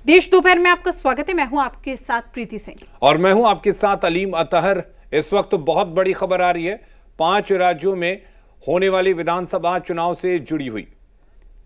देश दोपहर में आपका स्वागत है। मैं हूं आपके साथ प्रीति सिंह और मैं हूं आपके साथ अलीम अतहर। इस वक्त बहुत बड़ी खबर आ रही है 5 राज्यों में होने वाली विधानसभा चुनाव से जुड़ी हुई।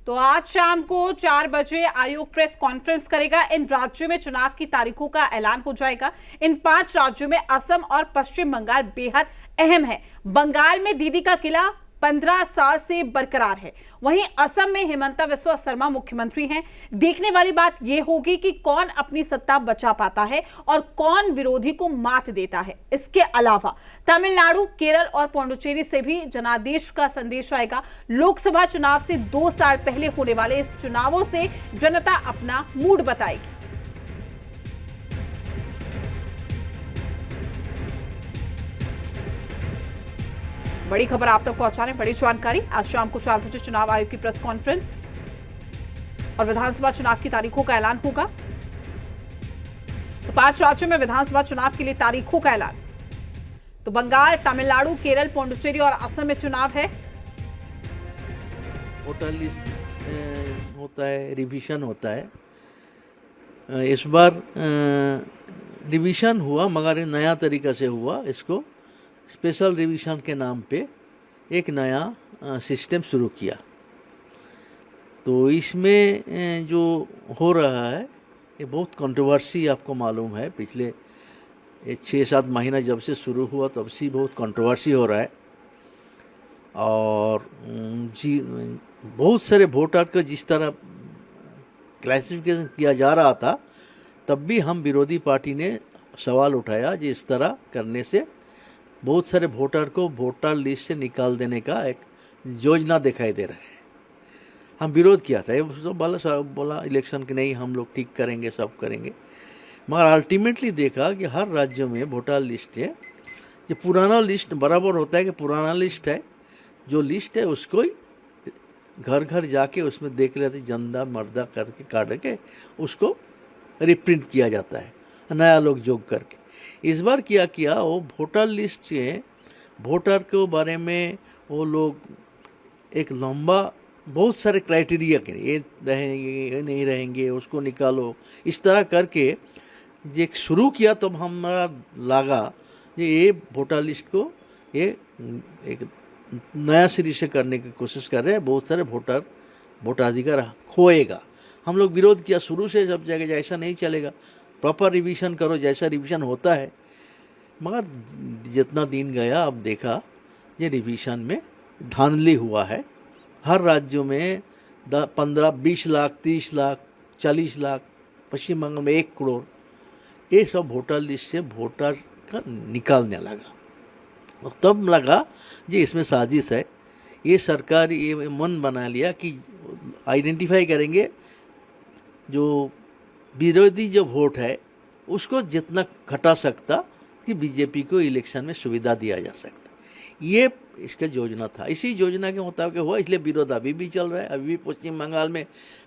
तो आज शाम को 4 बजे आयोग प्रेस कॉन्फ्रेंस करेगा। इन राज्यों में चुनाव की तारीखों का ऐलान हो जाएगा। इन 5 राज्यों में असम और पश्चिम बंगाल बेहद अहम है। बंगाल में दीदी का किला 15 साल से बरकरार है। वहीं असम में हिमंता बिस्वा शर्मा मुख्यमंत्री हैं। देखने वाली बात यह होगी कि कौन अपनी सत्ता बचा पाता है और कौन विरोधी को मात देता है। इसके अलावा तमिलनाडु, केरल और पुडुचेरी से भी जनादेश का संदेश आएगा। लोकसभा चुनाव से 2 साल पहले होने वाले इस चुनावों से जनता अपना मूड बताएगी। बड़ी खबर आप तक पहुंचाने, बड़ी जानकारी। आज शाम को 4 बजे चुनाव आयोग की प्रेस कॉन्फ्रेंस और विधानसभा चुनाव की तारीखों का ऐलान होगा। तो 5 राज्यों में विधानसभा चुनाव के लिए तारीखों का ऐलान। तो बंगाल, तमिलनाडु, केरल, पुडुचेरी और असम में चुनाव है। वोटर लिस्ट होता है, रिवीजन होता है। इस बार रिवीजन हुआ मगर नया तरीका से हुआ। इसको स्पेशल रिवीजन के नाम पे एक नया सिस्टम शुरू किया। तो इसमें जो हो रहा है ये बहुत कंट्रोवर्सी आपको मालूम है। पिछले 6-7 महीना जब से शुरू हुआ तब से बहुत कंट्रोवर्सी हो रहा है। और बहुत सारे वोटर को जिस तरह क्लासिफिकेशन किया जा रहा था तब भी हम विरोधी पार्टी ने सवाल उठाया कि इस तरह करने से बहुत सारे वोटर को वोटर लिस्ट से निकाल देने का एक योजना दिखाई दे रहा है। हम विरोध किया था। बोला इलेक्शन के नहीं, हम लोग ठीक करेंगे, सब करेंगे। मगर अल्टीमेटली देखा कि हर राज्य में वोटर लिस्ट है। जो पुराना लिस्ट बराबर होता है कि पुराना लिस्ट है, जो लिस्ट है उसको ही घर घर जाके उसमें देख लेते, जनदा मर्दा करके काट के उसको रिप्रिंट किया जाता है, नया लोग जोग करके। इस बार क्या किया, वो वोटर लिस्ट से वोटर के बारे में वो लोग एक लंबा बहुत सारे क्राइटेरिया के ये रहेंगे, ये नहीं रहेंगे, उसको निकालो, इस तरह करके ये शुरू किया। तब हमारा लगा ये वोटर लिस्ट को ये एक नया सिरे से करने की कोशिश कर रहे हैं। बहुत सारे वोटाधिकार खोएगा। हम लोग विरोध किया शुरू से, सब जगह ऐसा नहीं चलेगा, प्रॉपर रिवीजन करो जैसा रिवीजन होता है। मगर जितना दिन गया अब देखा ये रिवीजन में धांधली हुआ है। हर राज्यों में 15-20 लाख, 30 लाख, 40 लाख, पश्चिम बंगाल में 1 करोड़, ये सब वोटर लिस्ट से वोटर का निकालने लगा। और तब लगा ये इसमें साजिश है। ये सरकार ये मन बना लिया कि आइडेंटिफाई करेंगे जो विरोधी जो वोट है उसको जितना घटा सकता कि बीजेपी को इलेक्शन में सुविधा दिया जा सकता। ये इसका योजना था। इसी योजना के मुताबिक हुआ, इसलिए विरोध अभी भी चल रहा है। अभी भी पश्चिम बंगाल में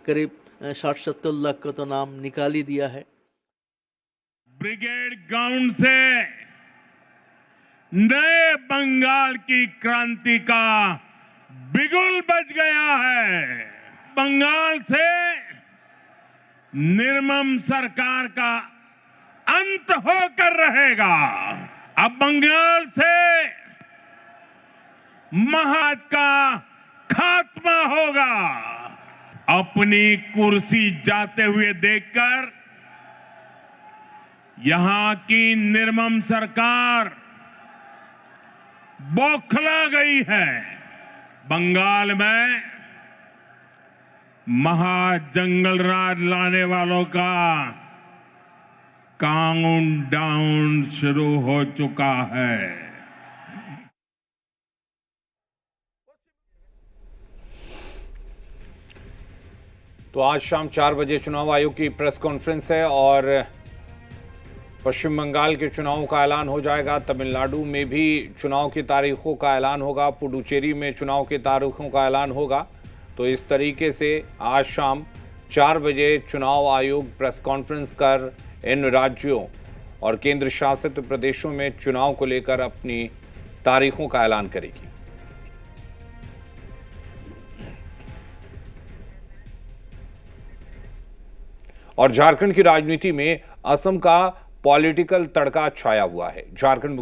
करीब 60-70 लाख का तो नाम निकाल ही दिया है। ब्रिगेड ग्राउंड से नए बंगाल की क्रांति का बिगुल बज गया है। बंगाल से निर्मम सरकार का अंत होकर रहेगा। अब बंगाल से महाज का खात्मा होगा। अपनी कुर्सी जाते हुए देखकर यहां की निर्मम सरकार बौखला गई है। बंगाल में महाजंगल राज लाने वालों का काउंटडाउन शुरू हो चुका है। तो आज शाम 4 बजे चुनाव आयोग की प्रेस कॉन्फ्रेंस है और पश्चिम बंगाल के चुनावों का ऐलान हो जाएगा। तमिलनाडु में भी चुनाव की तारीखों का ऐलान होगा। पुडुचेरी में चुनाव की तारीखों का ऐलान होगा। तो इस तरीके से आज शाम 4 बजे चुनाव आयोग प्रेस कॉन्फ्रेंस कर इन राज्यों और केंद्र शासित प्रदेशों में चुनाव को लेकर अपनी तारीखों का ऐलान करेगी। और झारखंड की राजनीति में असम का पॉलिटिकल तड़का छाया हुआ है। झारखंड